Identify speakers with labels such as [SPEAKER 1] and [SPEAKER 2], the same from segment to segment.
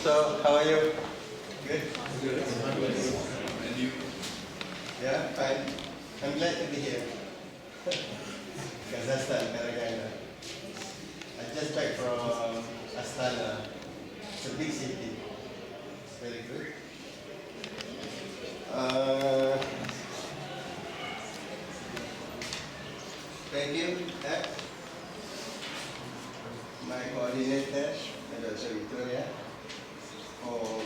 [SPEAKER 1] So, how are you? Good?
[SPEAKER 2] Good.
[SPEAKER 1] And you? Yeah, fine. I'm glad to be here. Kazakhstan, Karaganda. I just back from Astana. It's a big city. It's very good. Thank you, my coordinator, Dr. Victoria, for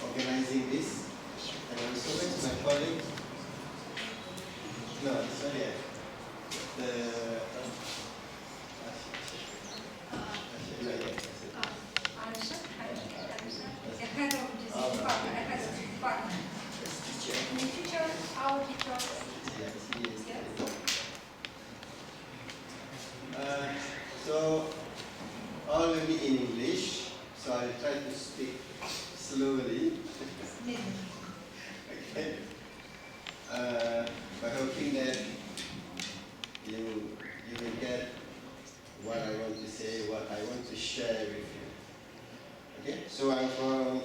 [SPEAKER 1] organizing this, and also to my colleagues. No, sorry, so all will be in English, so I'll try to speak slowly. Okay. By hoping that you will get what I want to say, what I want to share with you. Okay, so I'm from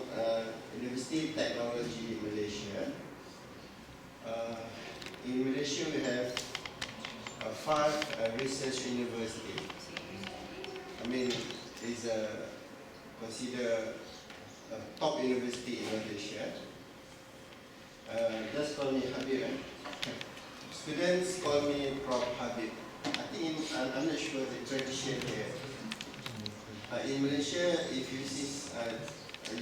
[SPEAKER 1] University Technology in Malaysia. In Malaysia we have 5 research universities. I mean, it's considered a top university in Malaysia. Just call me Habib. Students call me Prof. Habib. I think I'm not sure the tradition here. In Malaysia, if you see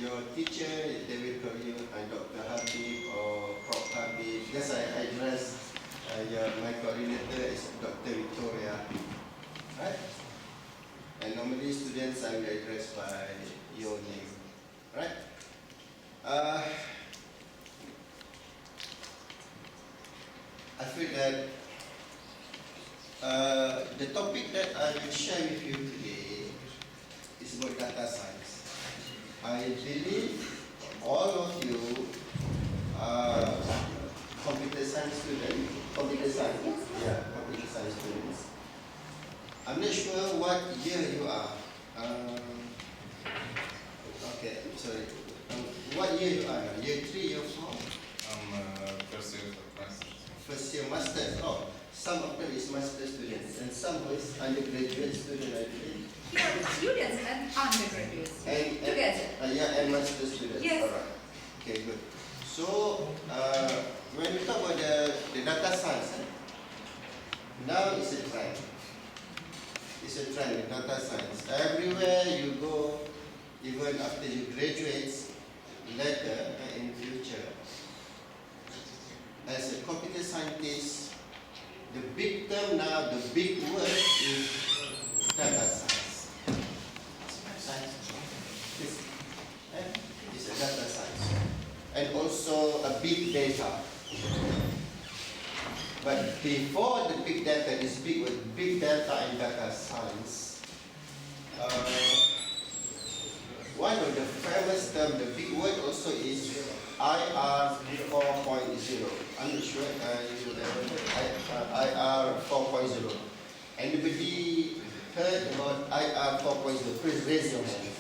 [SPEAKER 1] your teacher, they will call you Dr. Habib or Prof. Habib. Yes, I address my coordinator is Dr. Victoria. Right? And normally students I will address by your name. Right? I feel that the topic that I will share with you today is about data science. I believe all of you are computer science students. Computer science? Yeah, computer science students. I'm not sure what year you are. Okay, sorry. What year you are? Year 3, year 4?
[SPEAKER 2] I'm first year of master's.
[SPEAKER 1] First year master's. Oh, some of them is master's students and some is undergraduate student, I believe.
[SPEAKER 3] Yeah, students and undergraduates together.
[SPEAKER 1] Yeah, and master's students.
[SPEAKER 3] Yes.
[SPEAKER 1] All right. Okay, good. So, when we talk about the data science, now it's a trend. It's a trend in data science. Everywhere you go, even after you graduate, later in the future, as a computer scientist, the big term now, the big word is data science. It's a data science. And also a big data. But before the big data, this big word, big data and data science, one of the famous terms, the big word also is IR 4.0. I'm not sure you ever heard IR 4.0. Anybody heard about IR 4.0? Please raise your hand.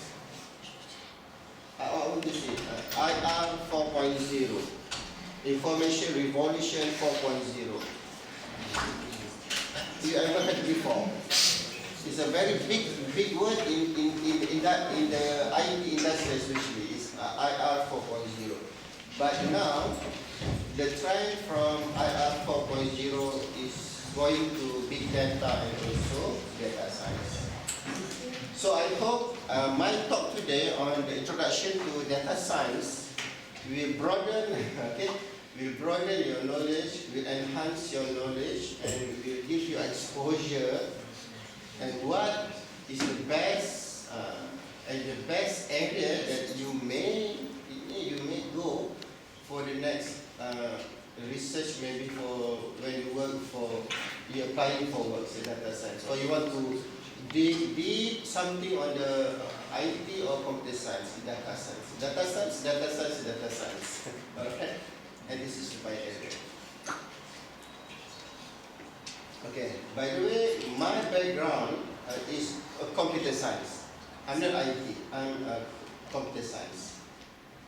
[SPEAKER 1] I want to say IR 4.0. Information Revolution 4.0. You ever heard before? It's a very big word in the IT industry especially. It's IR 4.0. But now the trend from IR 4.0 is going to big data and also data science. So I hope my talk today on the introduction to data science will broaden, will broaden your knowledge, will enhance your knowledge, and will give you exposure and what is the best area that you may go for the next research, maybe for when you work for, you're applying for work in data science, or you want to be something on the IT or computer science, data science. Data science, data science, data science. Alright? And this is my area. Okay, by the way, my background is computer science. I'm not IT, I'm computer science.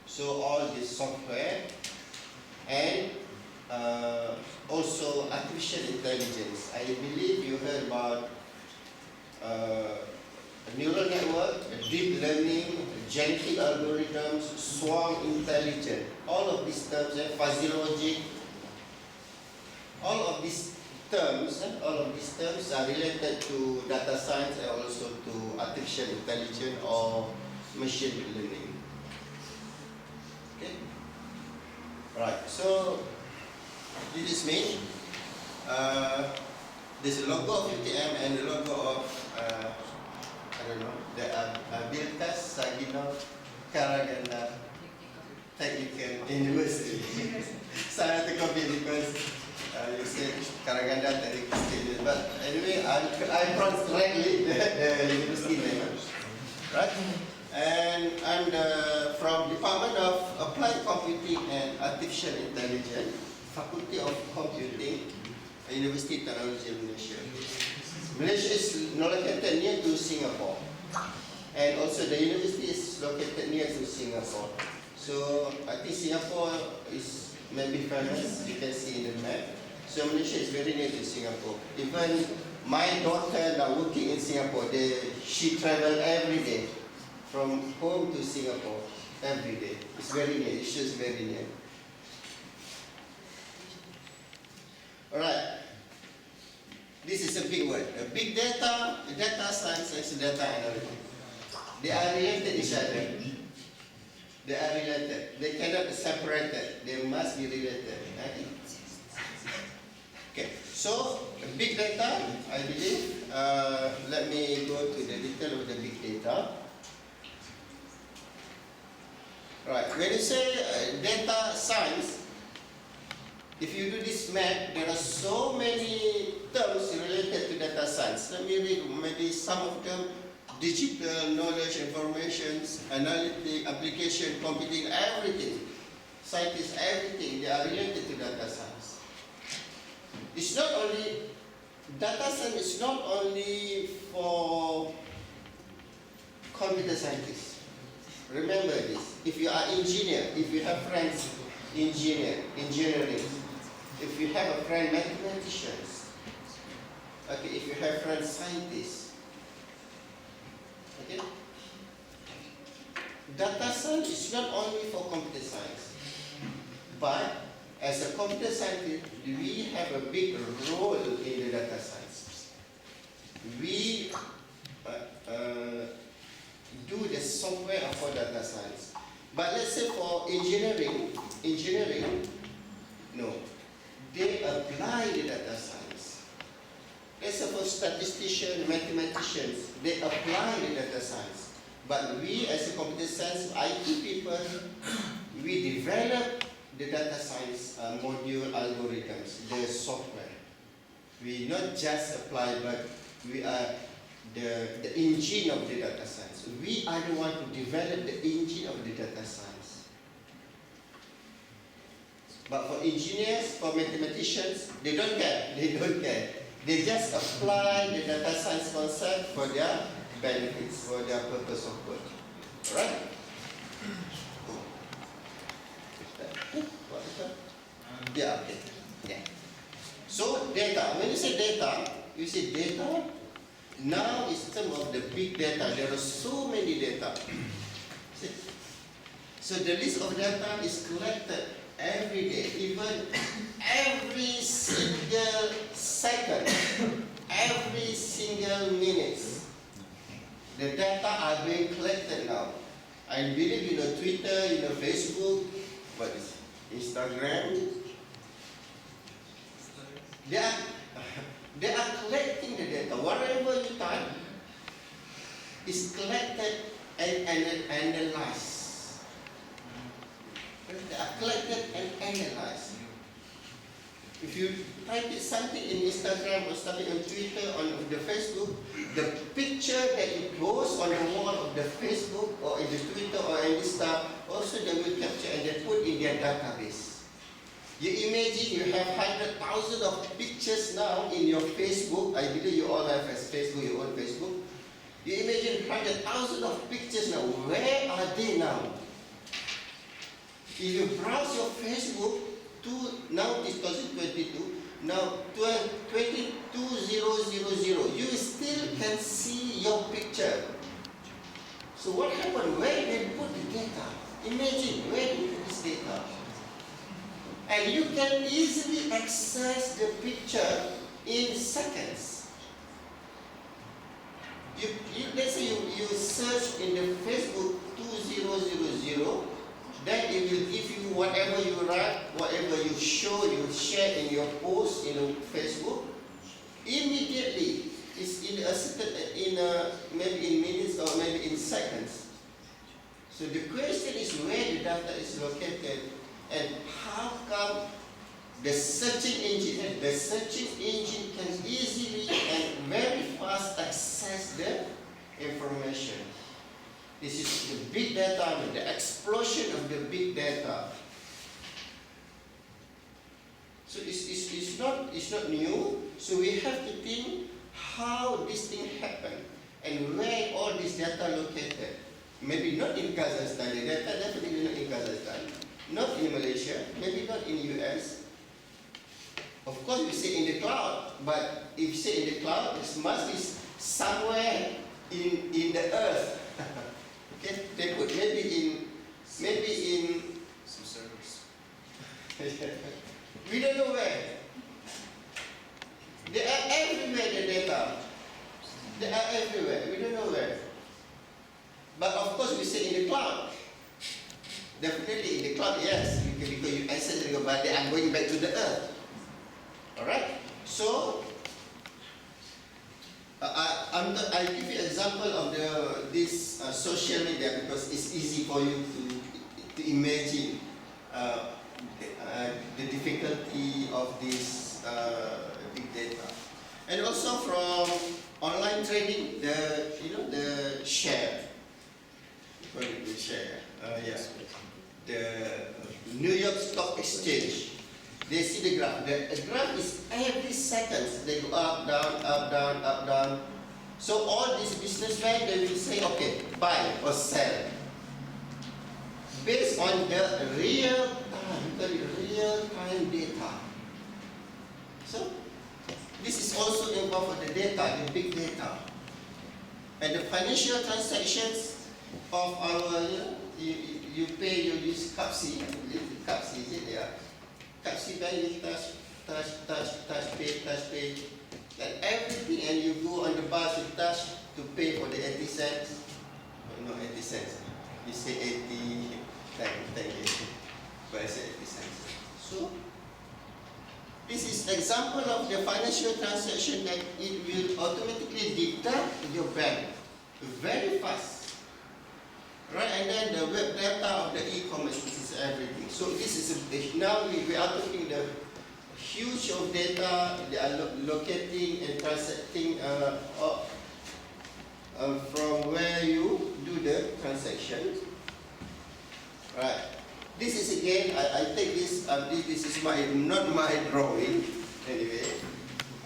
[SPEAKER 1] So all this software and also artificial intelligence. I believe you heard about neural network, deep learning, genetic algorithms, swarm intelligence. All of these terms, fuzzy logic, all of these terms are related to data science and also to artificial intelligence or machine learning. Okay. Right. So this is me. This logo of UTM and the logo of I don't know, the Bilkas Saginaw Karaganda Technical University. So I have to copy because you said Karaganda Technical University. But anyway, I pronounced correctly the university name. Right? And I'm from Department of Applied Computing and Artificial Intelligence, Faculty of Computing, University Technology of Malaysia. Malaysia is located near to Singapore, and also the university is located near to Singapore. So I think Singapore is maybe famous, you can see in the map. So Malaysia is very near to Singapore. Even my daughter now working in Singapore, she travel every day from home to Singapore every day. It's very near, it's just very near. Alright. This is a big word. Big data, data science, and data analytics. They are related to each other. They are related. They cannot be separated. They must be related. Okay. So, big data, I believe. Let me go to the detail of the big data. Right. When you say data science, if you do this math, there are so many terms related to data science. Let me read maybe some of them. Digital knowledge, information, analytic, application, computing, everything. Scientists, everything, they are related to data science. It's not only, data science is not only for computer scientists. Remember this. If you are engineer, if you have friends engineering, if you have a friend mathematicians, okay, if you have friends scientists, okay, data science is not only for computer science, but as a computer scientist, we have a big role in the data science. We do the software for data science. But let's say for engineering, no, they apply the data science. Let's say for statisticians, mathematicians, they apply the data science. But we as a computer science, IT people, we develop the data science module algorithms, the software. We not just apply, but we are the engine of the data science. We are the one who develop the engine of the data science. But for engineers, for mathematicians, they don't care. They just apply the data science concept for their benefits, for their purpose of work. Alright? Yeah, okay. Yeah. So data, when you say data, now it's term of the big data. There are so many data. So the list of data is collected every day, even every single second, every single minute. The data are being collected now. I believe Twitter, Facebook, what is Instagram. They are collecting the data. Whatever you type is collected and analyzed. They are collected and analyzed. If you type something in Instagram or something on Twitter, on the Facebook, the picture that you post on the wall of the Facebook or in the Twitter or in Insta, also they will capture and they put in their database. You imagine you have 100,000 of pictures now in your Facebook. I believe you all have a Facebook, your own Facebook. You imagine 100,000 of pictures now. Where are they now? If you browse your Facebook to now 2022, now 22000, you still can see your picture. So what happened? Where they put the data? Imagine where they put this data. And you can easily access the picture in seconds. Let's say you search in the Facebook 2000, then it will give you whatever you write, whatever you show, you share in your post in Facebook. Immediately, it's maybe in minutes or maybe in seconds. So the question is where the data is located and how come the searching engine can easily and very fast access the information. This is the big data, the explosion of the big data. So it's not new. So we have to think how this thing happened and where all this data located. Maybe not in Kazakhstan, the data definitely not in Kazakhstan, not in Malaysia, maybe not in US. Of course we say in the cloud, but if you say in the cloud, it must be somewhere in the earth. Okay, they put maybe in
[SPEAKER 2] Some servers.
[SPEAKER 1] we don't know where. They are everywhere, the data. They are everywhere. We don't know where. But of course we say in the cloud. Definitely in the cloud, yes, because you answered the but they are going back to the earth. Alright? So I give you an example of this social media because it's easy for you to imagine the difficulty of this big data. And also from online trading, the share. The share. Yes. The New York Stock Exchange. They see the graph. The graph is every second. They go up, down, up, down, up, down. So all these businessmen, they will say, okay, buy or sell. Based on the real-time data. So this is also involved with the data, the big data. And the financial transactions of our, you pay, you use CAPSI, is it? Yeah. CAPSI bank, you touch, pay. And everything, and you go on the bus, you touch to pay for the 80 cents. No, 80 cents. You say 80, thank you. But I say 80 cents. So, this is an example of the financial transaction that it will automatically deduct your bank very fast. Right, and then the web data of the e-commerce, this is everything. So this is now we are talking the huge of data they are locating and transacting from where you do the transaction. Right. This is again I take this this is not my drawing anyway.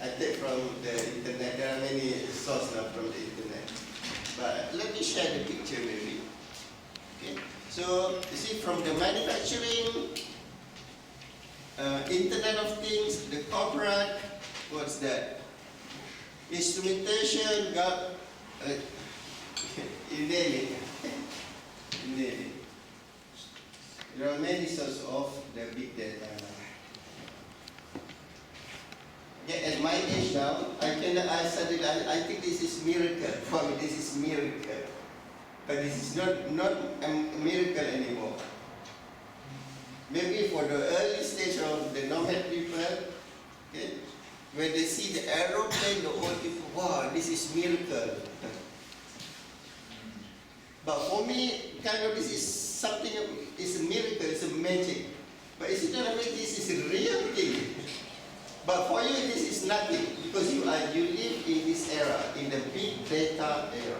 [SPEAKER 1] I take from the internet. There are many sources now from the internet. But let me share the picture maybe. Okay. So you see from the manufacturing, Internet of Things, the corporate, what's that? Instrumentation, got you name it. You name it. There are many sources of the big data. Yeah, at my age now, I think this is miracle. For me, this is miracle. But this is not a miracle anymore. Maybe for the early stage of the nomad people, okay, when they see the aeroplane, the old people, wow, this is miracle. But for me, kind of this is something, it's a miracle, it's a magic. But it's not a magic, this is a real thing. But for you, this is nothing because you live in this era, in the big data era.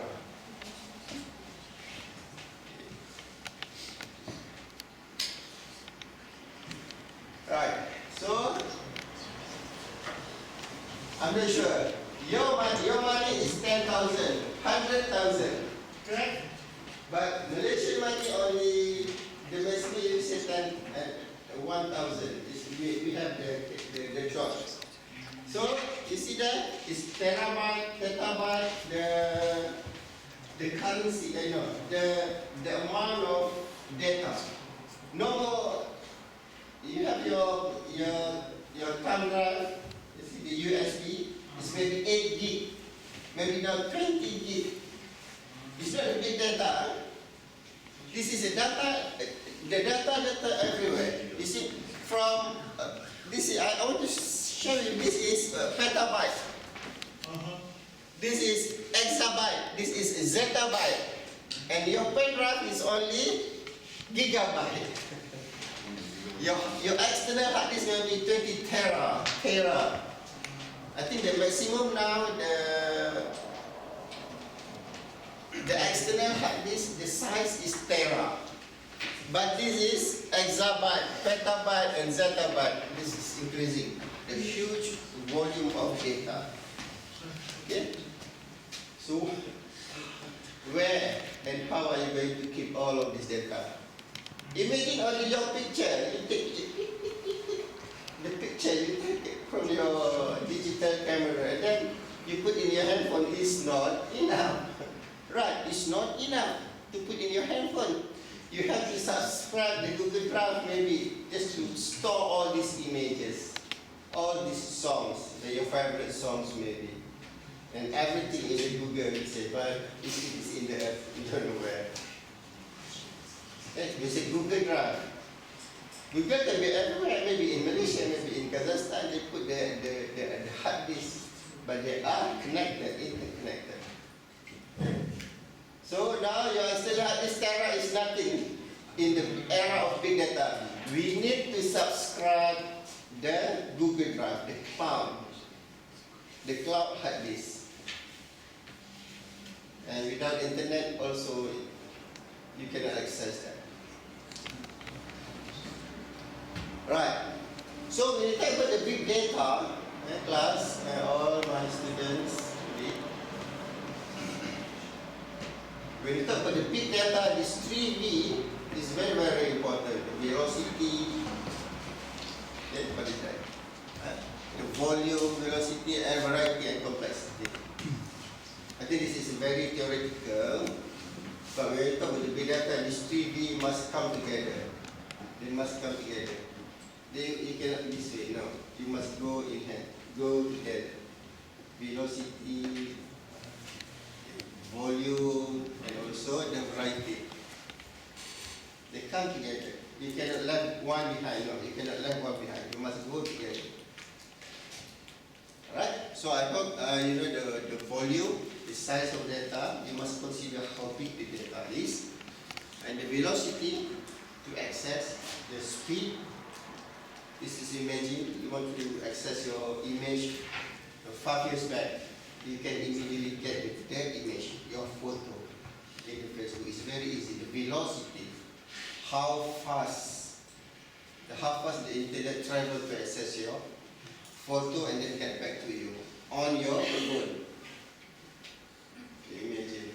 [SPEAKER 1] Right. So I'm not sure. Your money is 10,000, 100,000. 10,000, correct? But Malaysian money only domestic usage and 1,000. We have the drop. So you see that it's terabyte, petabyte, the currency, the amount of data. No more. You have your thumb drive, you see the USB. It's maybe 8 gig, maybe now 20 gig. It's not a big data. This is a data, the data everywhere. You see, from this is, I want to show you. This is petabyte. This is exabyte. This is zettabyte, and your pen drive is only gigabyte. Your external hard disk will be 20 tera. I think the maximum now, the external hard disk, the size is tera. But this is exabyte, petabyte, and zettabyte. This is increasing. The huge volume of data. Okay? So, where and how are you going to keep all of this data? Imagine only your picture. You take the picture, you take it from your digital camera, and then you put in your handphone. It's not enough. Right, it's not enough to put in your handphone. You have to subscribe the Google Drive maybe just to store all these images, all these songs, your favorite songs maybe. And everything in the Google, you say, but it's in the earth, you don't know where. You say Google Drive. Google can be everywhere, maybe in Malaysia, maybe in Kazakhstan, they put the hard disk, but they are connected, interconnected. So now your external hard disk tera is nothing in the era of big data. We need to subscribe the Google Drive, the cloud hard disk. And without internet also, you cannot access that. Right. So when you talk about the big data, class, all my students, when you talk about the big data, this 3V is very, very important. The velocity, what is that? The volume, velocity, and variety and complexity. I think this is very theoretical, but when you talk about the big data, these 3V must come together. They must come together. You cannot be this way, no. You must go in hand, go together. Velocity, volume, and also the variety. They come together. You cannot left one behind, no. You cannot left one behind. You must go together. Alright? So I hope you know the volume, the size of data. You must consider how big the data is. And the velocity to access, the speed. This is imagine you want to access your image 5 years back. You can immediately get that image, your photo, in the Facebook. It's very easy. The velocity, how fast the internet travel to access your photo and then get back to you on your phone. Imagine.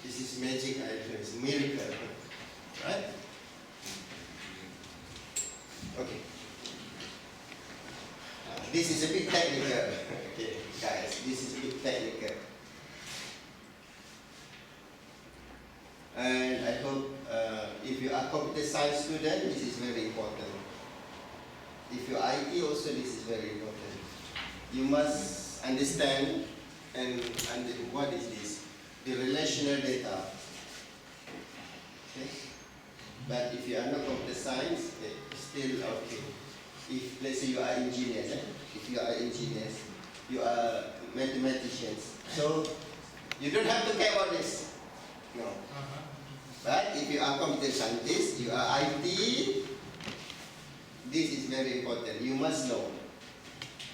[SPEAKER 1] This is magic, it's a miracle. Right? Okay. This is a bit technical. Okay, guys, this is a bit technical. And I hope if you are a computer science student, this is very important. If you are IT also, this is very important. You must understand and what is this? The relational data. Okay? But if you are not computer science, still okay. If let's say you are engineers, if you are engineers, you are mathematicians, so you don't have to care about this. No. But if you are computer scientists, you are IT, this is very important. You must know.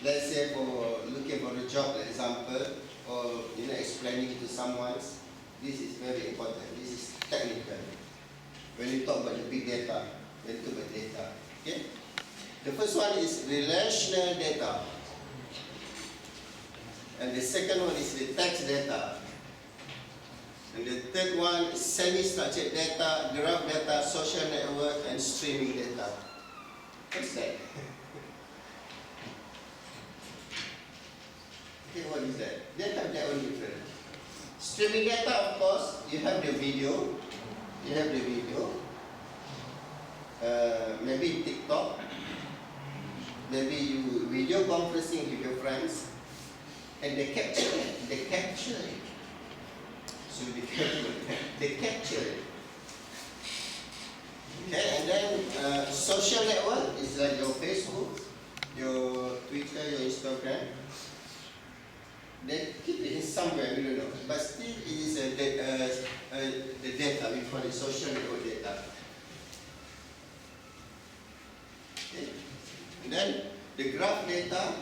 [SPEAKER 1] Let's say for looking for a job, for example, or explaining to someone, this is very important. This is technical. When you talk about the big data, when you talk about data, okay? The first one is relational data. And the second one is the text data. And the third one is semi-structured data, graph data, social network, and streaming data. What's that? Okay, what is that? They have their own difference. Streaming data, of course, you have the video. Maybe TikTok. Maybe you video conferencing with your friends. And they capture it. So they capture it. Okay, and then social network is like your Facebook, your Twitter, your Instagram. They keep it in somewhere, we don't know. But still it is the data, we call it social network data. Okay. And then the graph data,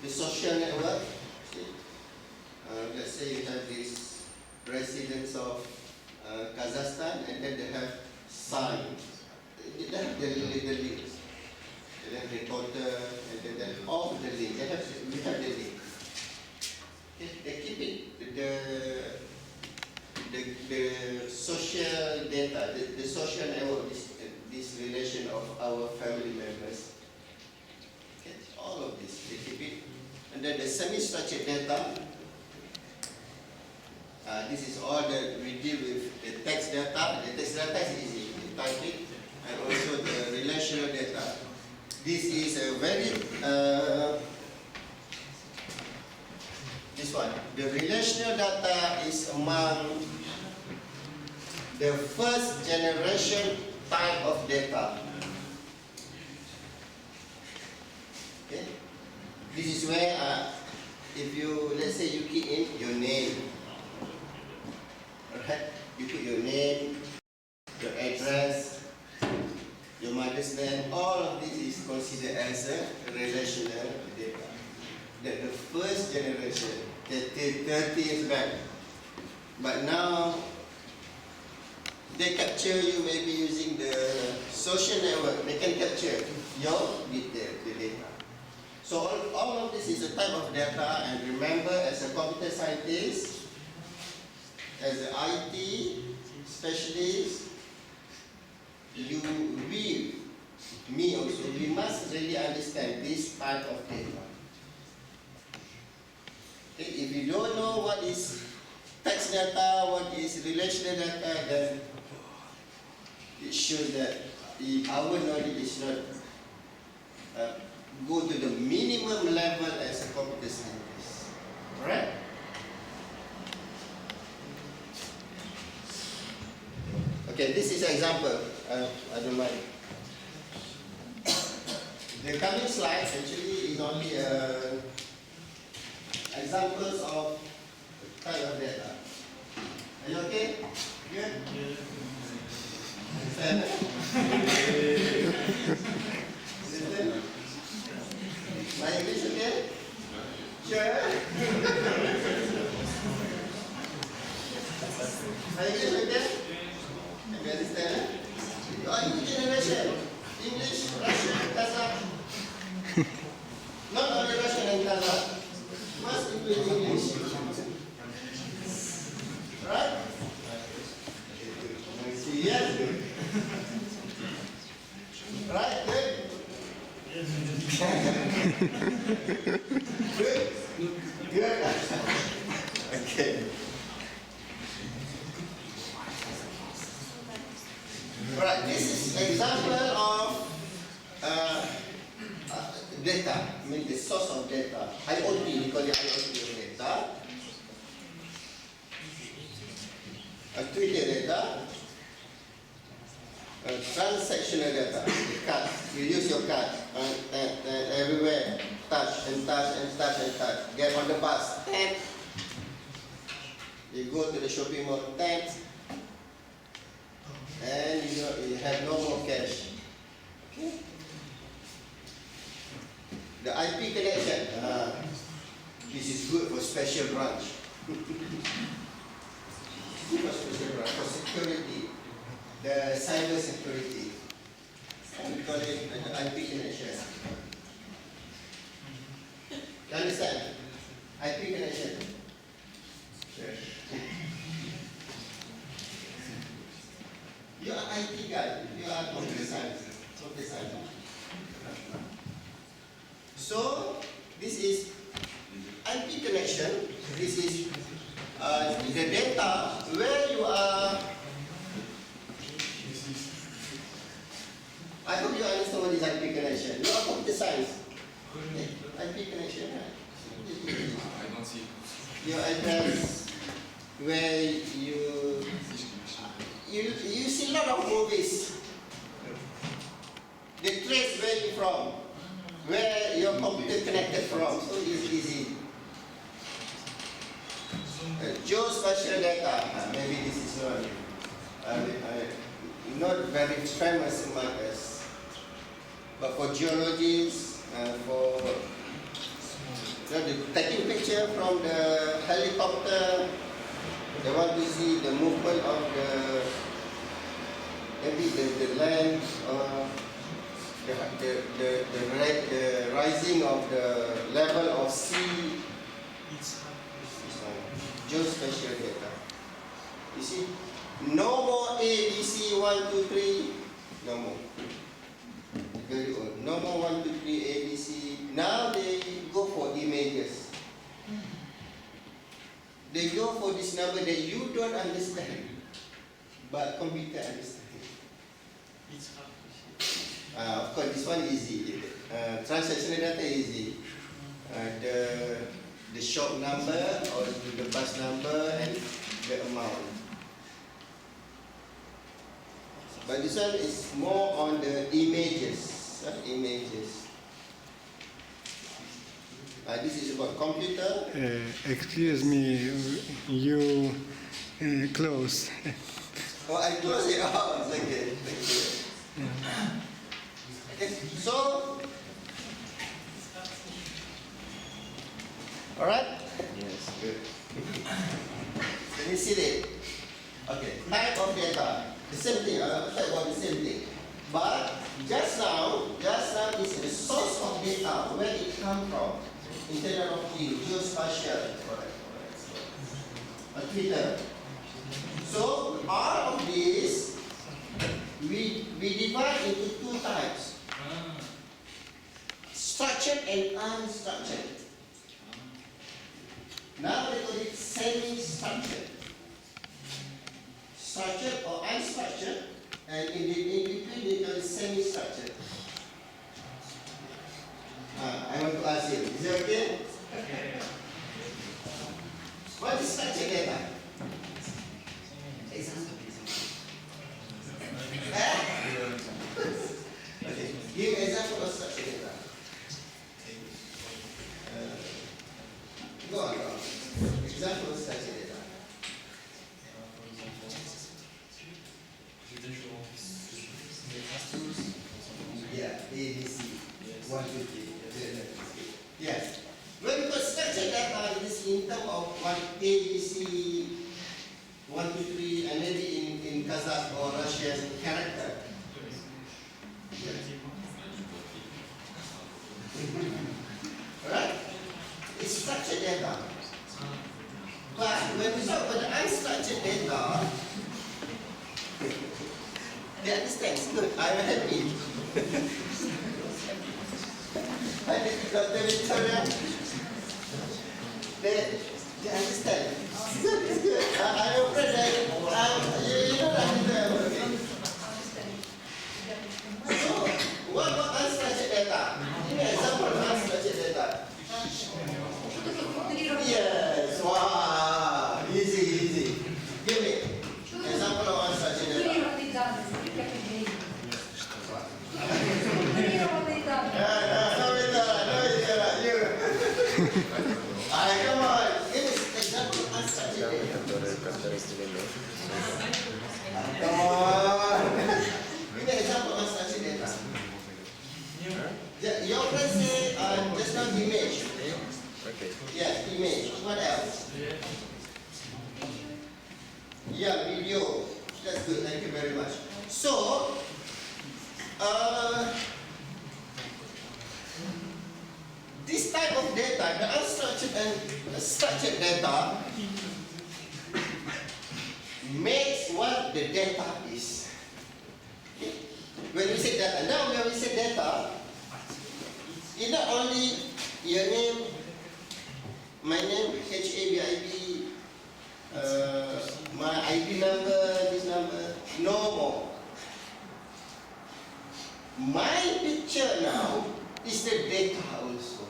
[SPEAKER 1] the social network. Okay. Let's say you have these residents of Kazakhstan, and then they have signs. They have the links. They have the total, and then all the links. We have the link. They keep it, the social data, the social network, this relation of our family members. Okay, all of this, they keep it. And then the semi-structured data, this is all that we deal with the text data. The text data is easy, you type it, and also the relational data. This is a very, this one, the relational data is among the first generation type of data. Okay? This is where, if you, let's say you key in your name, right? You put your name, your address, your mother's name, all of this is considered as a relational data. The first generation, 30 years back. But now, they capture you maybe using the social network. They can capture your data. So all of this is a type of data, and remember, as a computer scientist, as an IT specialist, me also, we must really understand this type of data. Okay, if you don't know what is text data, what is relational data, then it shows that our knowledge is not go to the minimum level as a computer scientist. Alright? Okay, this is an example. I don't mind. The coming slides actually is only examples of type of data. Are you okay? Good? Listen. My English okay? Sure? My English okay? You understand? Oh, new generation. English, Russian, Kazakh. Not only Russian and Kazakh. Must include English. Right? Yes? Right? Good? Good? Good? Okay. Right, this is an example of data, I mean the source of data. IoT, we call it IoT data. Twitter data. Transactional data, the card. You use your card and everywhere. Touch and touch and touch and touch. Get on the bus. Tap. You go to the shopping mall. Tap. And you have no more cash. Okay. The IP connection. This is good for special branch. Good for special branch, for security. The cyber security. We call it the IP connection. You understand? IP connection. Sure. you are computer science. So this is IP connection. This is the data where you are. I hope you understand what is IP connection. You are computer science. IP connection, right?
[SPEAKER 2] I don't see.
[SPEAKER 1] Your address where you see a lot of movies. They trace where you're from, where your computer connected from, so it's easy. Geospatial data, maybe this is not very famous among us, but for geologists, for taking picture from the helicopter, they want to see the movement of the land, the rising of the level of sea. Geospatial data. You see, no more A, B, C, 1, 2, 3, no more. Very old. No more 1, 2, 3, A, B, C. Now they go for images. They go for this number that you don't understand, but computer understands. Of course, this one is easy. Transactional data is easy. The shop number or the bus number and the amount. But this one is more on the images. Images. This is about computer.
[SPEAKER 4] Excuse me, you close.
[SPEAKER 1] Oh, I close it. Oh, it's okay. Thank you. Okay. So, all right? Yes, good. Can you see it? Okay, type of data. The same thing, I'll talk about the same thing. But just now is the source of data, where it comes from. Internet of Things, geospatial, Twitter. So all of these we divide into two types: structured and unstructured. Now we call it semi-structured. Structured or unstructured, and in between we call it semi-structured. I want to ask you, is it okay? What is structured data? Okay, give an example of structured data. Go on. Example of structured data. Yeah, A, B, C, 1, 2, 3. Yes. Well, because structured data is in terms of one A, B, C, 1, 2, 3, and maybe in Kazakh or Russian character. Right? It's structured data. But when we talk about the unstructured data, they understand. It's good. I'm happy. I think Dr. Victoria, they understand. It's good, it's good. I'm afraid that you don't understand. So, what about unstructured data? Give me an example of unstructured data. Yes, wow, easy. Give me an example of unstructured data. Come on, give us an example of unstructured data. Come on. Give me an example of unstructured data. Your friend say just not image. Okay. Yes, image. What else? Yeah, video. That's good. Thank you very much. So, this type of data, the unstructured and structured data, makes what the data is. data. Now when we say data, it's not only your name, my name, HABIB, my ID number, this number, no more. My picture now is the data also.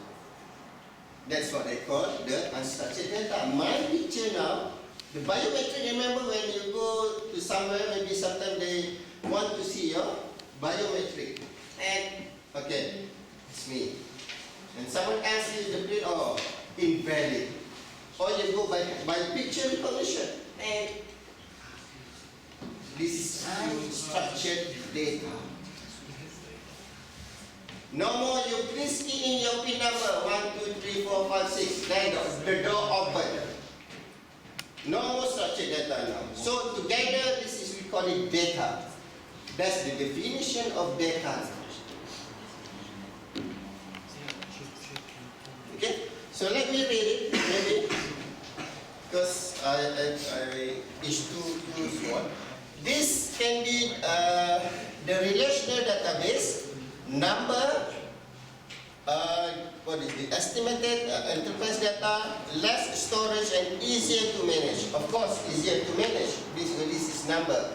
[SPEAKER 1] That's what I call the unstructured data. My picture now, the biometric, remember when you go to somewhere, maybe sometimes they want to see your biometric. And, okay, it's me. And someone asks you the print, oh, invalid. Or you go by picture recognition. And this is unstructured data. No more you please key in your PIN number 1, 2, 3, 4, 5, 6. Then the door open. No more structured data now. So together this is we call it data. That's the definition of data. Okay? So let me read it maybe. Because it's too short. This can be the relational database. Number, what is the estimated enterprise data, less storage and easier to manage. Of course, easier to manage. This is number.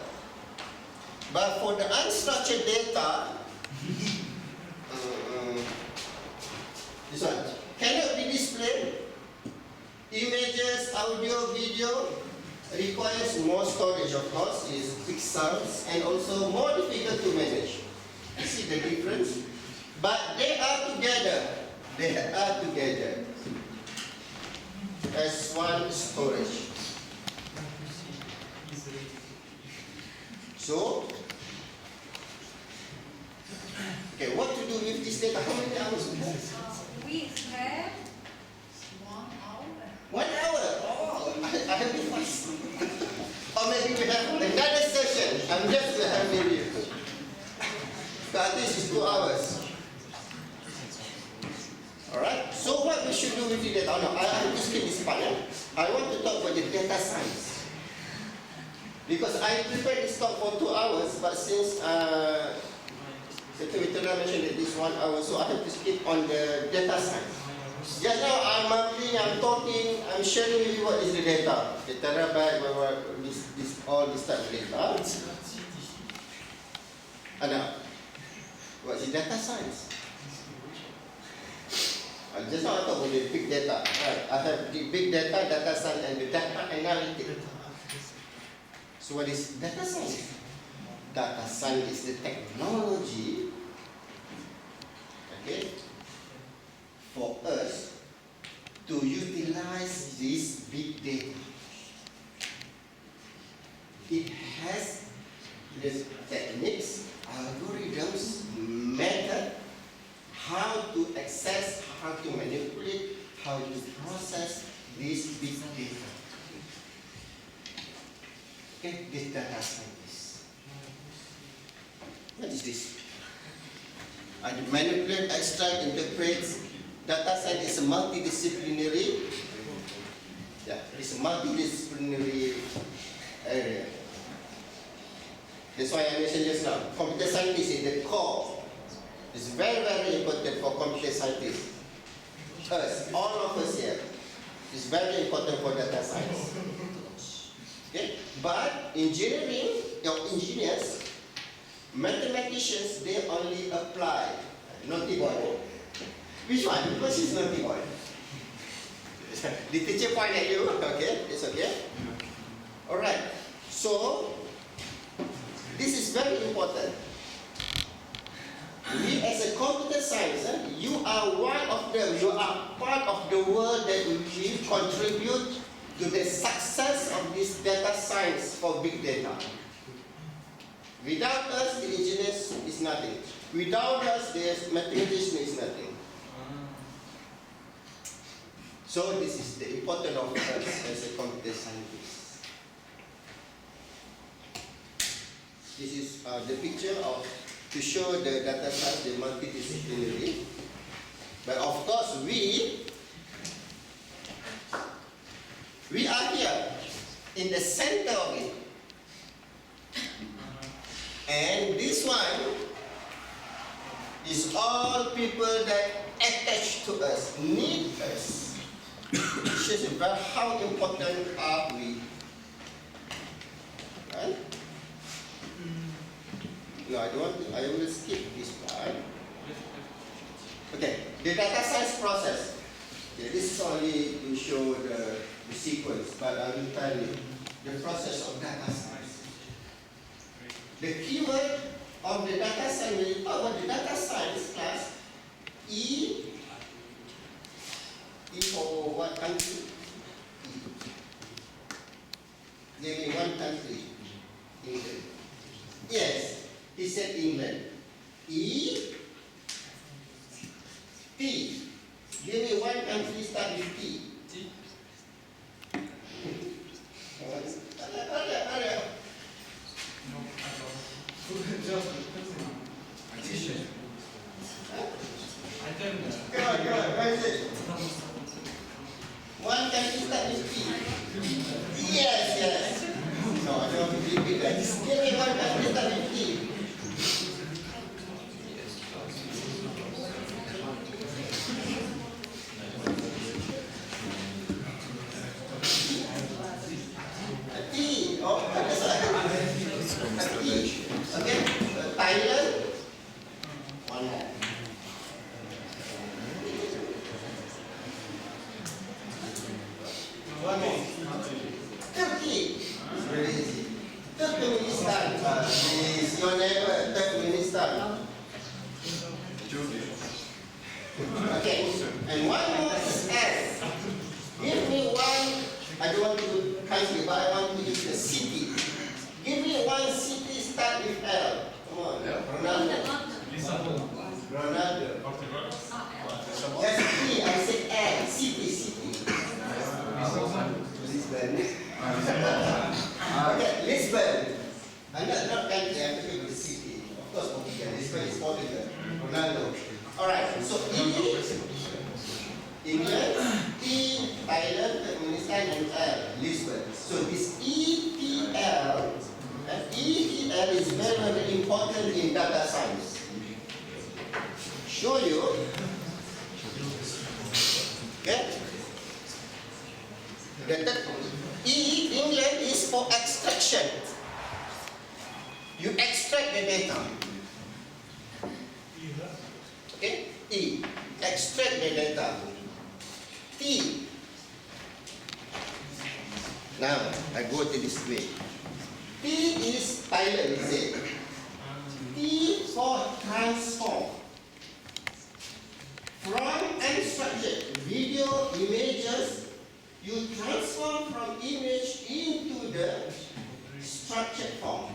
[SPEAKER 1] But for the unstructured data, this one cannot be displayed. Images, audio, video requires more storage. Of course, is pixels and also more difficult to manage. You see the difference? But they are together. They are together as one storage. So, okay, what to do with this data? How many hours we have?
[SPEAKER 3] We have 1 hour.
[SPEAKER 1] 1 hour? Oh, I have been fast. Or maybe we have another session. I'm just having you. But this is 2 hours. Alright? So what we should do with the data? Oh, no, I have to skip this part. I want to talk about the data science. Because I prepared this talk for 2 hours, but since Secretary mentioned that this 1 hour, so I have to skip on the data science. Just now I'm talking, I'm sharing with you what is the data. The terabyte, all this type of data. And now, what is data science? Just now I talked about the big data. Right. I have the big data, data science, and the data analytics. So what is data science? Data science is the technology, okay, for us to utilize this big data. It has the techniques, algorithms, method, how to access, how to manipulate, how to process this big data. Okay, this data science. What is this? I manipulate, extract, interpret. Data science is a multidisciplinary. Yeah, it's a multidisciplinary area. That's why I mentioned just now. Computer scientist is the core. It's very, very important for computer scientists. Us, all of us here. It's very important for data science. Okay? But engineering, or engineers, mathematicians, they only apply. Naughty boy. Which one? Because he's naughty boy. The teacher point at you. Okay, it's okay. Alright. So, this is very important. We as a computer science, you are one of them. You are part of the world that we contribute to the success of this data science for big data. Without us, the engineers is nothing. Without us, the mathematician is nothing. So this is the importance of us as a computer scientist. This is the picture of to show the data science, the multidisciplinary. But of course, we are here in the center of it. And this one people that attach to us, need us. Shows you how important are we. Right? No, I don't want to, I will skip this part. Okay, the data science process. Okay, this is only to show the sequence, but I will tell you the process of data science. The keyword of the data science, when you talk about the data science class, E for what country? Give me one country. England. Yes, he said England. E, T. Give me one country start with T. One country start with T. Yes, yes. No, I don't want to repeat that. Just give me one country start with T. T. Oh, that's right. T. Okay. Thailand. One more. One more. Turkey. It's very easy. Turkmenistan. Is your neighbor Turkmenistan? Okay. And one more is S. Give me one. I don't want to country, but I want to use the city. Give me one city start with L. Come on. Ronaldo. Ronaldo. That's T. I said L. City. Lisbon. Okay, Lisbon. I'm not country, I'm talking about the city. Of course, Portugal. Lisbon is Portugal. Ronaldo. Alright, so England, T, Thailand, Turkmenistan, and L, Lisbon. So this ETL, and ETL is very, very important in data science. Show you. Okay? England is for extraction. You extract the data. Okay? E, extract the data. T. Now, I go to this way. T is Thailand, is it? T for transform. From unstructured video images, you transform from image into the structured form.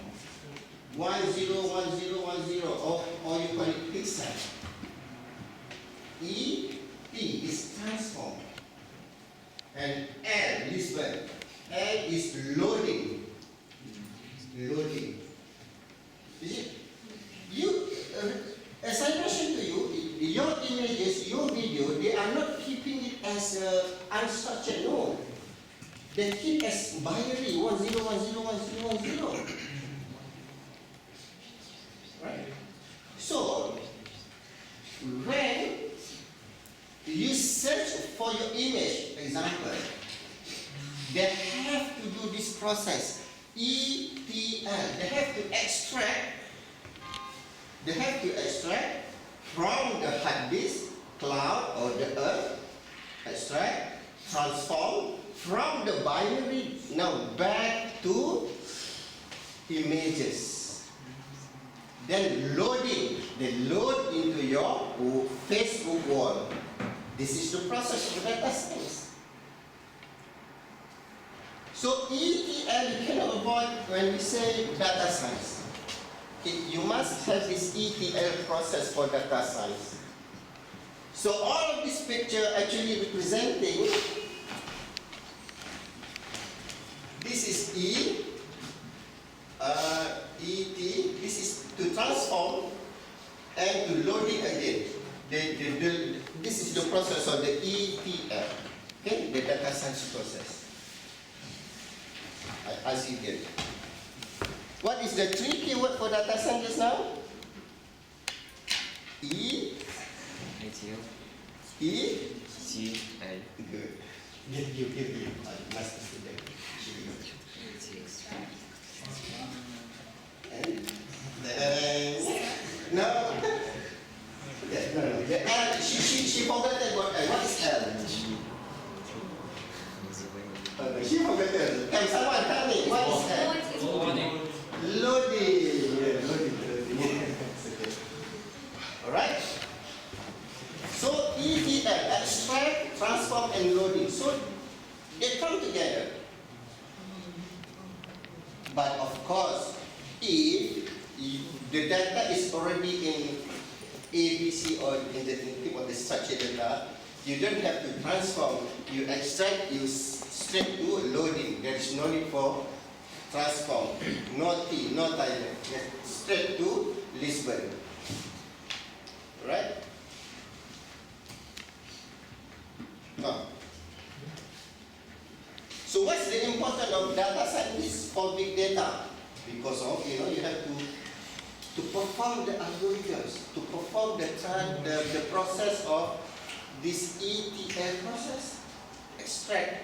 [SPEAKER 1] 10, 10, 10, or you call it pixel. E, T is transform. And L, Lisbon. L is loading. Loading. You see, as I mentioned to you, your images, your video, they are not keeping it as unstructured. No. They keep as binary 10, 10, 10, 10. Right? So, when you search for your image, example, they have to do this process, ETL. They have to extract from the hard disk, cloud, or the earth, extract, transform from the binary, now back to images. Then loading, they load into your Facebook wall. This is the process of data science. So ETL you cannot avoid when we say data science. You must have this ETL process for data science. So all of this picture actually representing, this is E, ET, this is to transform and to load it again. This is the process of the ETL, okay? The data science process. As you get. What is the three keyword for data science now? E,
[SPEAKER 5] E-C-A.
[SPEAKER 1] Good. You. Master student. And no. Yeah, no. The L. She forgot that word. What is L? She forgot L. Can someone tell me what is L? Loading. Yeah, loading. Alright? So ETL, extract, transform, and loading. So they come together. But of course, if the data is already in ABC or in the tip of the structured data, you don't have to transform. You extract, you straight to loading. There is no need for transform. No T, no Thailand. Straight to Lisbon. Right? No. So what's the importance of data scientists for big data? Because of, you have to perform the algorithms, to perform the process of this ETL process, extract,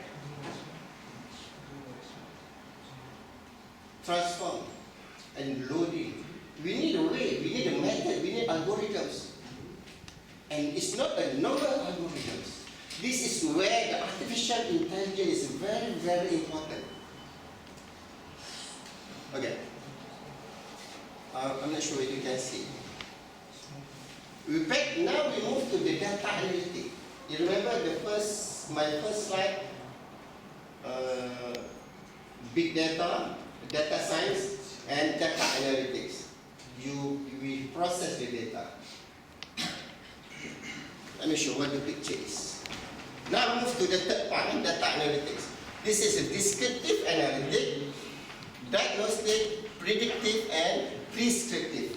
[SPEAKER 1] transform, and loading. We need a way, we need a method, we need algorithms. And it's not a normal algorithms. This is where the artificial intelligence is very, very important. Okay. I'm not sure if you can see. Now we move to the data analytics. You remember my first slide? Big data, data science, and data analytics. We process the data. Let me show what the picture is. Now move to the third part, data analytics. This is a descriptive analytic, diagnostic, predictive, and prescriptive.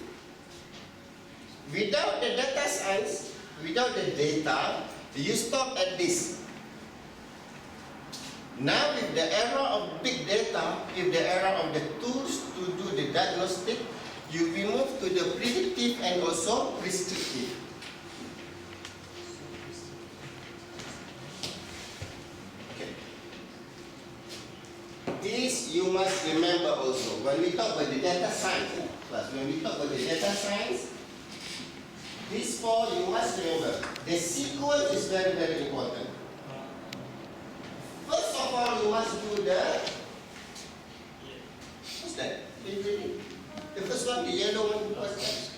[SPEAKER 1] Without the data science, without the data, you stop at this. Now with the era of big data, with the era of the tools to do the diagnostic, we move to the predictive and also prescriptive. This you must remember also. When we talk about the data science, these four you must remember. The sequence is very, very important. First of all, you must do the, what's that? The first one, the yellow one, what's that?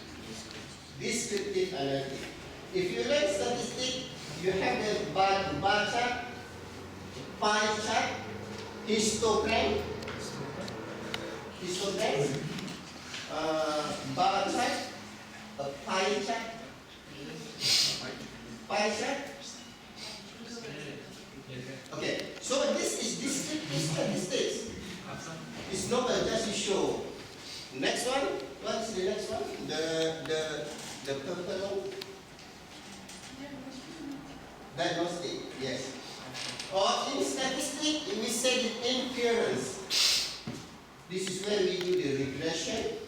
[SPEAKER 1] Descriptive analysis. If you learn statistics, you have the bar chart, pie chart, histogram, bar chart, a pie chart, Okay, so this is descriptive statistics. It's not just to show. Next one, what is the next one? The purple one? Diagnostic, yes. Or in statistics, we say the inference. This is where we do the regression,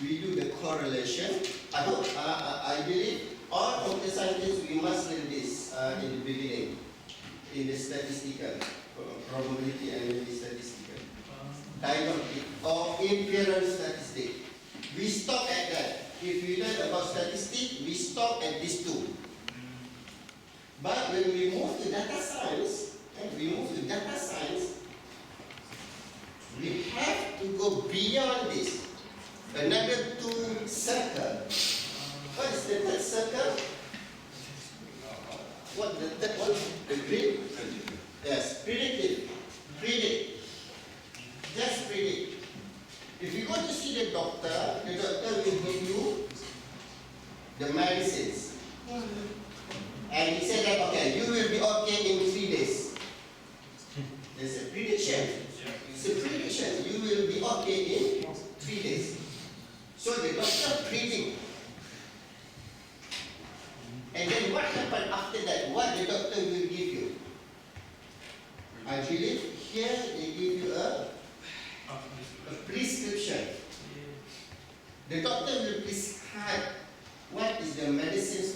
[SPEAKER 1] we do the correlation. I believe all computer scientists, we must learn this in the beginning, in the statistical, probability and statistical. Diagnostic or inference statistics. We stop at that. If we learn about statistics, we stop at these two. But when we move to data science, we have to go beyond this. Another two circles. What is the third circle? What the third one? The green? Yes, predictive. Predict. Just predict. If you go to see the doctor will give you the medicines. And he said that, okay, you will be okay in 3 days. There's a prediction. It's a prediction. You will be okay in 3 days. So the doctor predict. And then what happened after that? What the doctor will give you? I believe here they give you a prescription. The doctor will prescribe what is the medicines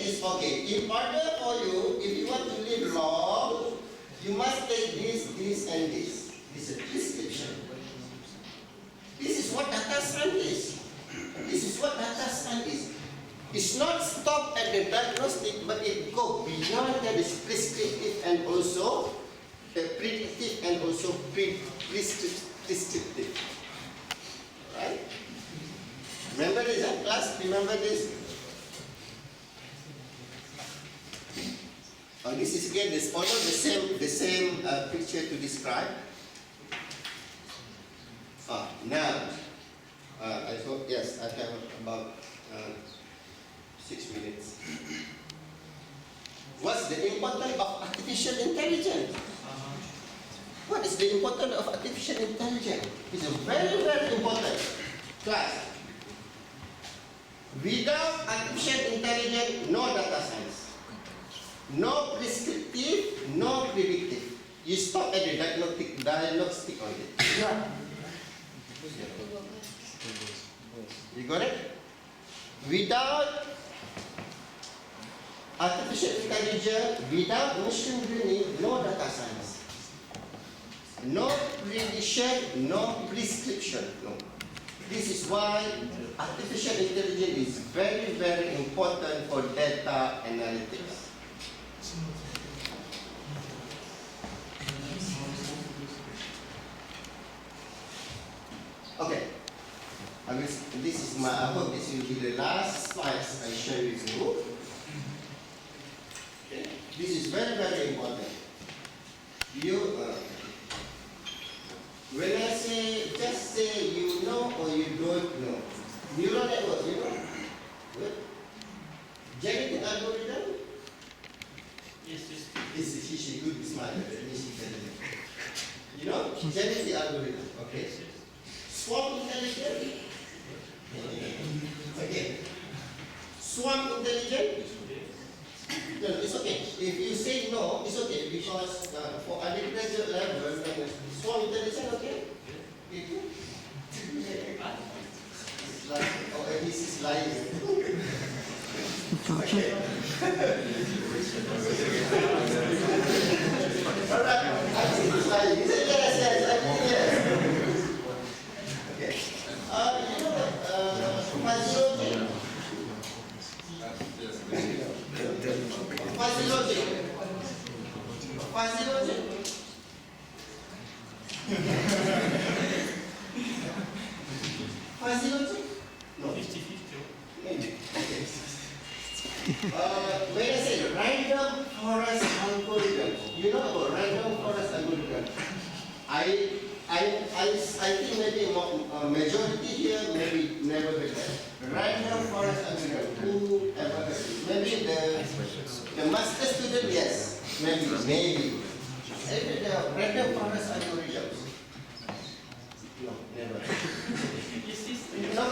[SPEAKER 1] is, okay, in order for you, if you want to live long, you must take this, and this. This is a prescription. This is what data science is. This is what data science is. It's not stop at the diagnostic, but it goes beyond that. It's prescriptive and also predictive and also prescriptive. Right? Remember this, class? Remember this? This is again this almost the same picture to describe. Now, I thought yes, I have about 6 minutes. What's the importance of artificial intelligence? What is the importance of artificial intelligence? It's very, very important. Class. Without artificial intelligence, no data science. No prescriptive, no predictive. You stop at the diagnostic only. You got it? Without artificial intelligence, without machine learning, no data science. No prediction, no prescription. No. This is why artificial intelligence is very, very important for data analytics. Okay. This is my. I hope this will be the last slides I share with you. Okay. This is very, very important. When I say, just say you know or you don't know. Neural network, you know? Good. Genetic algorithm? Yes. This is she good, smart. You know? Genetic algorithm, okay? Swarm intelligence? Okay. Swarm intelligence? No, it's okay. If you say no, it's okay because for undergraduate level, swarm intelligence, okay? Like, oh, this is lying. Okay. Alright, I think it's lying. He said yes, I think yes. Okay. You know, physiology. Physiology? No. 50-50. When I say random forest algorithm, you know about random forest algorithm? I think maybe majority here maybe never heard that. Random forest algorithm. Who ever heard it? Maybe the master student, yes. Maybe. The random forest algorithms. No, never. No,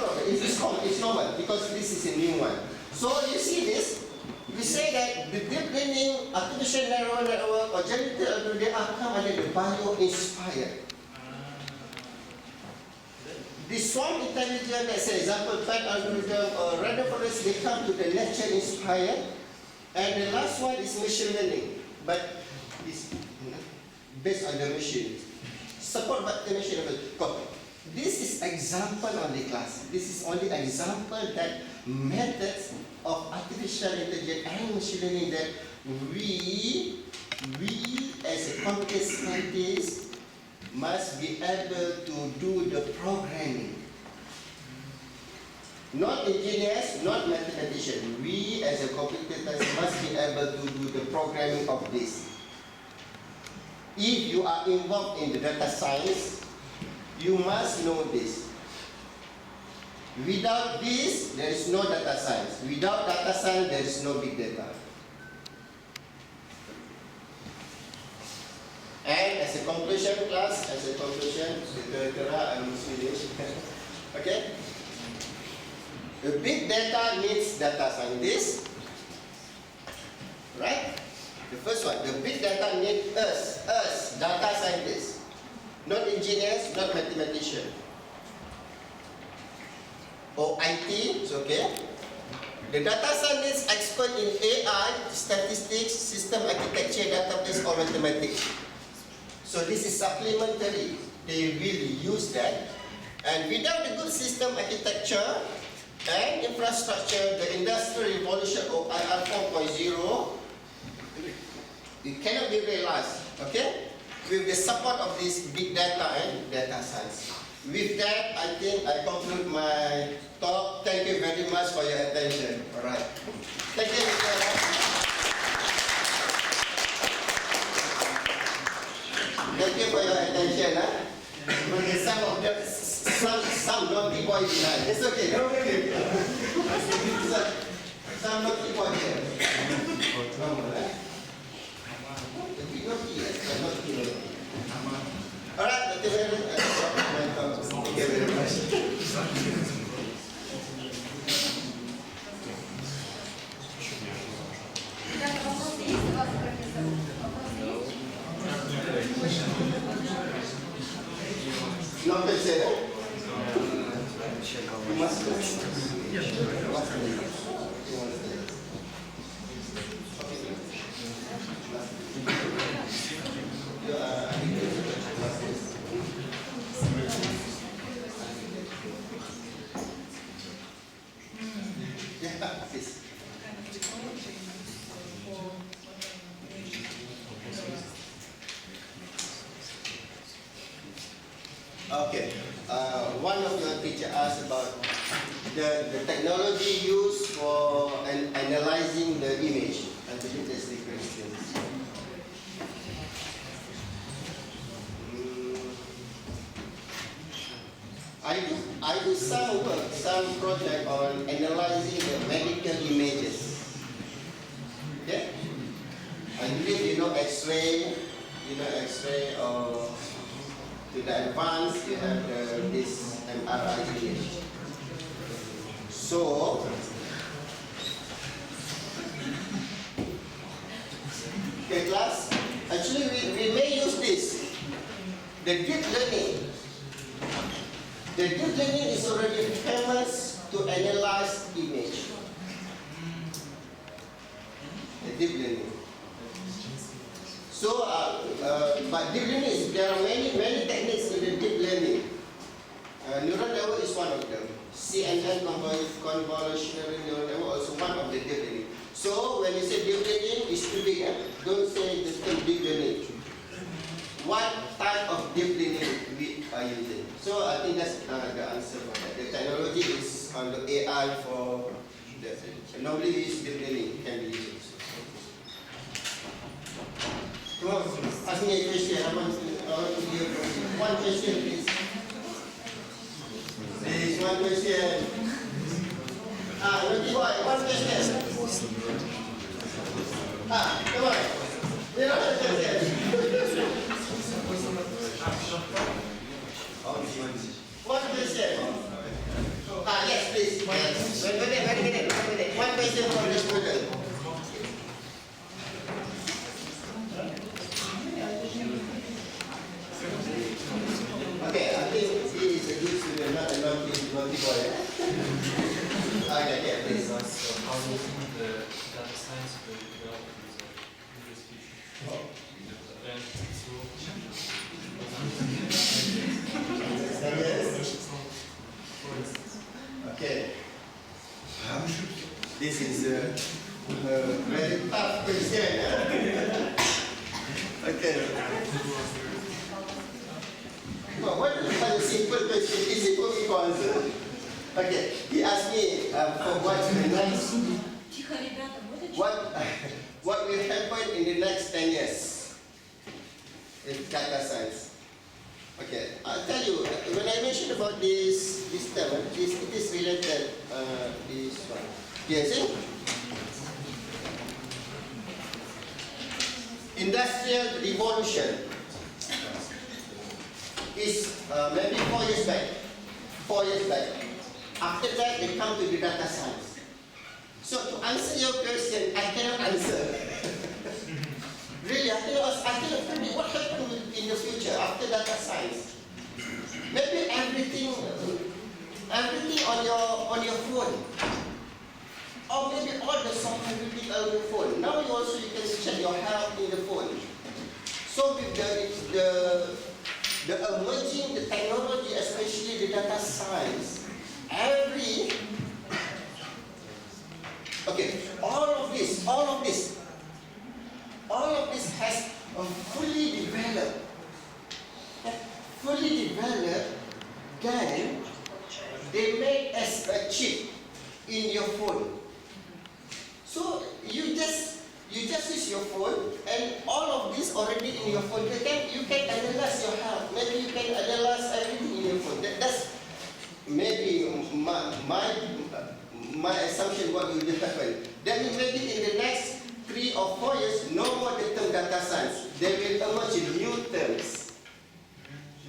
[SPEAKER 1] it's normal because this is a new one. So you see this, we say that the deep learning, artificial neural network, or generative algorithm are come under the bio-inspired. The swarm intelligence, let's say example, fact algorithm or random forest, they come to the nature-inspired. And the last one is machine learning, but it's based on the machine. Support by the machine. This is example only, class. This is only example that methods of artificial intelligence and machine learning that we as a computer scientist must be able to do the programming. Not engineers, not mathematicians. We as a computer scientists must be able to do the programming of this. If you are involved in the data science, you must know this. Without this, there is no data science. Without data science, there is no big data. And as a conclusion, class, I'm finished. Okay? The big data needs data scientists, right? The first one, the big data needs us, data scientists, not engineers, not mathematicians. Or IT, it's okay. The data scientist expert in A, system architecture, database, or mathematics. So this is supplementary. They will use that. And without the good system architecture and infrastructure, the industrial revolution of IR 4.0, it cannot be realized, okay? With the support of this big data and data science. With that, I think I conclude my talk. Thank you very much for your attention. All right. Thank you, Mr. Thank you for your attention. Because some of them, some naughty boys behind. It's okay. No worry. Some naughty boys here. All right. Thank you very much. Thank you very much.
[SPEAKER 3] Вопросы есть у вас, профессор? Вопросы есть?
[SPEAKER 1] No question. Okay. One of your teachers asked about the technology used for analyzing the image. I believe that's the question. I do some work, some project on analyzing the medical images. Okay? I believe you know X-ray, or to the advanced, you have this MRI image. So, okay class, actually we may use this, the deep learning. The deep learning is already famous to analyze image. The deep learning. So, but deep learning is, there are many techniques in the deep learning. Neural network is one of them. CNN, convolutional neural network, also one of the deep learning. So, when you say deep learning, it's too big. Don't say the term deep learning. What type of deep learning we are using? So, I think that's the answer for that. The technology is on the AI for the, normally we use deep learning, can be used. Come on, ask me a question. I want to hear from you. One question, please. Please, one question. Naughty boy, one question. Come on. We don't have a question. One question. Yes, please. Wait a minute. One question from the student. Okay, I think he is a good student, not a naughty boy. Okay, please.
[SPEAKER 6] So how do you think the data science will develop in the near future?
[SPEAKER 1] Okay. This is a very tough question. Okay. Well, what is a simple question? Easy for me to answer. Okay. He asked me for what's the next. What will happen in the next 10 years in data science? Okay, I'll tell you, when I mentioned about this term, it is related, this one. Yes, see? Industrial revolution is maybe 4 years back. 4 years back. After that, they come to the data science. So to answer your question, I cannot answer. Really, I cannot tell me what happened in the future after data science. Maybe everything on your phone, or maybe all the software will be on your phone. now you can check your health in the phone. So with the emerging the technology, especially the data science, all of this has fully developed. Then they make as a chip in your phone. So you just use your phone, and all of this already in your phone. You can analyze your health. Maybe you can analyze everything in your phone. That's maybe my assumption what will happen. That means maybe in the next 3 or 4 years, no more the term data science. There will emerge new terms.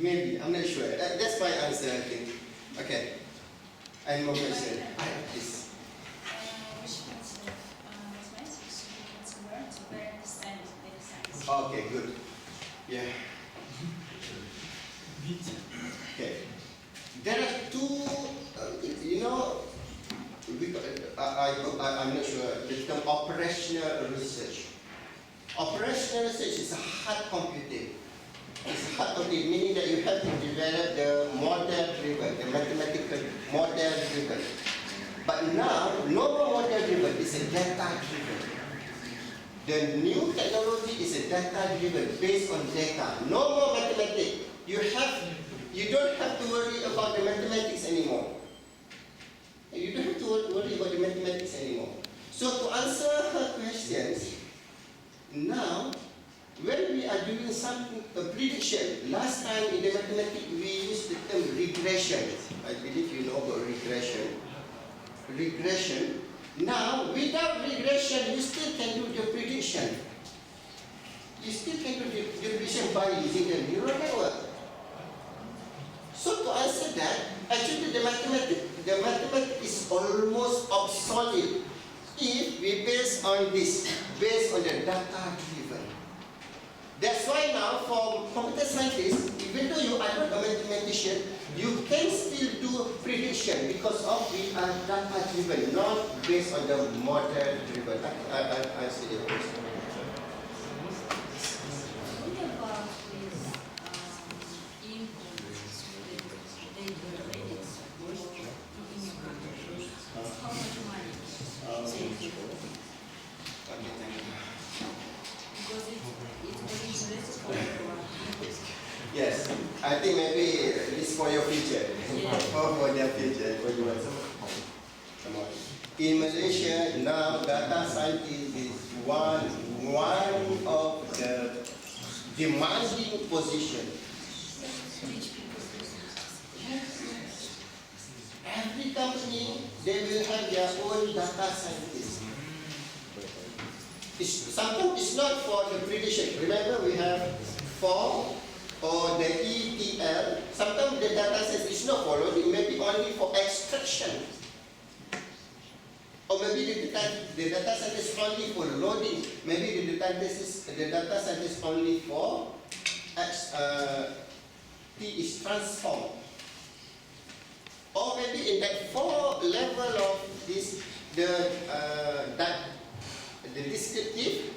[SPEAKER 1] Maybe, I'm not sure. That's my answer, I think. Okay. And more question. Please.
[SPEAKER 7] Which parts of mathematics you can learn to better understand data science?
[SPEAKER 1] Okay, good. Yeah. Okay. There are two, I'm not sure, the term operational research. Operational research is a hard computing. It's hard computing, meaning that you have to develop the model-driven, the mathematical model-driven. But now, no more model-driven, it's a data-driven. The new technology is a data-driven, based on data. No more mathematics. You don't have to worry about the mathematics anymore. You don't have to worry about the mathematics anymore. So to answer her questions, now, when we are doing something, a prediction, last time in the mathematics we used the term regression. I believe you know about regression. Regression. Now, without regression, you still can do the prediction. You still can do the prediction by using the neural network. So to answer that, actually the mathematics is almost obsolete if we base on the data-driven. That's why now for computer scientists, even though you are not a mathematician, you can still do prediction because we are data-driven, not based on the model-driven. I answer your question.
[SPEAKER 7] What about this inputs with the data credits in your country? How much money they give?
[SPEAKER 1] Okay, thank you.
[SPEAKER 7] Because it's very interesting for everyone.
[SPEAKER 1] Yes, I think maybe this for your future.
[SPEAKER 7] Yeah.
[SPEAKER 1] For their future, for you also. Come on. In Malaysia, now data scientist is one of the demanding positions. Every company, they will have their own data scientist. Sometimes it's not for the prediction. Remember, we have for or the ETL. Sometimes the data set is not for loading, maybe only for extraction. Or maybe the data set is only for loading. Maybe the data set is only for T is transform. Or maybe in that 4 level of this, the descriptive,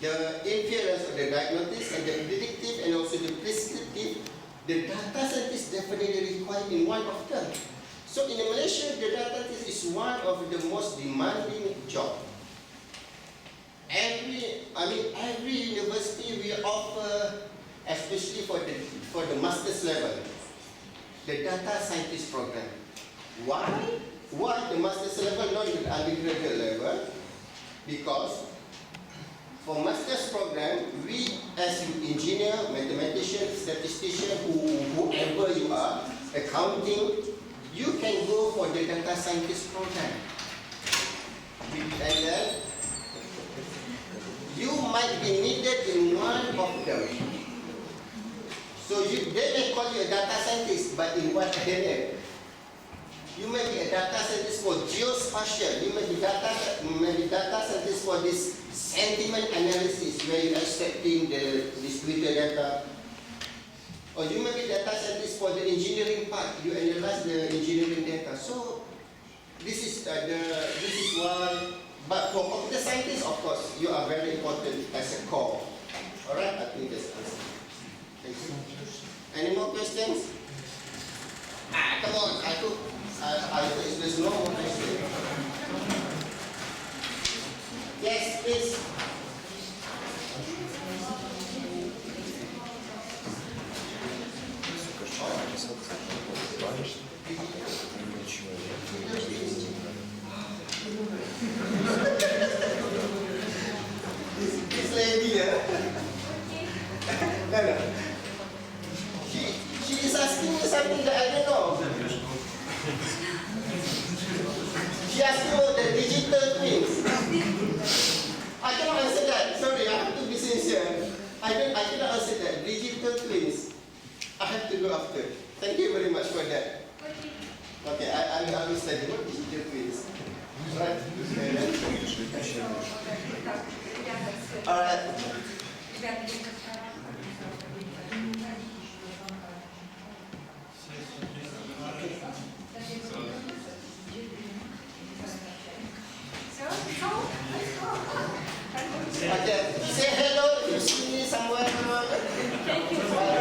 [SPEAKER 1] the inference or the diagnosis, and the predictive, and also the prescriptive, the data scientist definitely required in one of them. So in Malaysia, the data scientist is one of the most demanding job. Every university will offer, especially for the master's level, the data scientist program. Why? Why the master's level, not the undergraduate level? Because for master's program, we as engineer, mathematician, statistician, whoever you are, accounting, you can go for the data scientist program. And then you might be needed in one of them. So they may call you a data scientist, but in what area? You may be a data scientist for geospatial. You may be data scientist for this sentiment analysis, where you're extracting this Twitter data. Or you may be data scientist for the engineering part. You analyze the engineering data. So this is why But for computer scientists, of course, you are very important as a core. All right, I think that's the answer. Thank you. Any more questions? Come on, there's no more questions. Yes, please. This lady, no. She is asking me something that I don't know. She asked me about the digital twins. I cannot answer that. Sorry, I have to be sincere. I cannot answer that. Digital twins. I have to go after. Thank you very much for that. Okay, I will study what digital twins. Right. All right. Okay. Say hello if you see me somewhere. Thank you.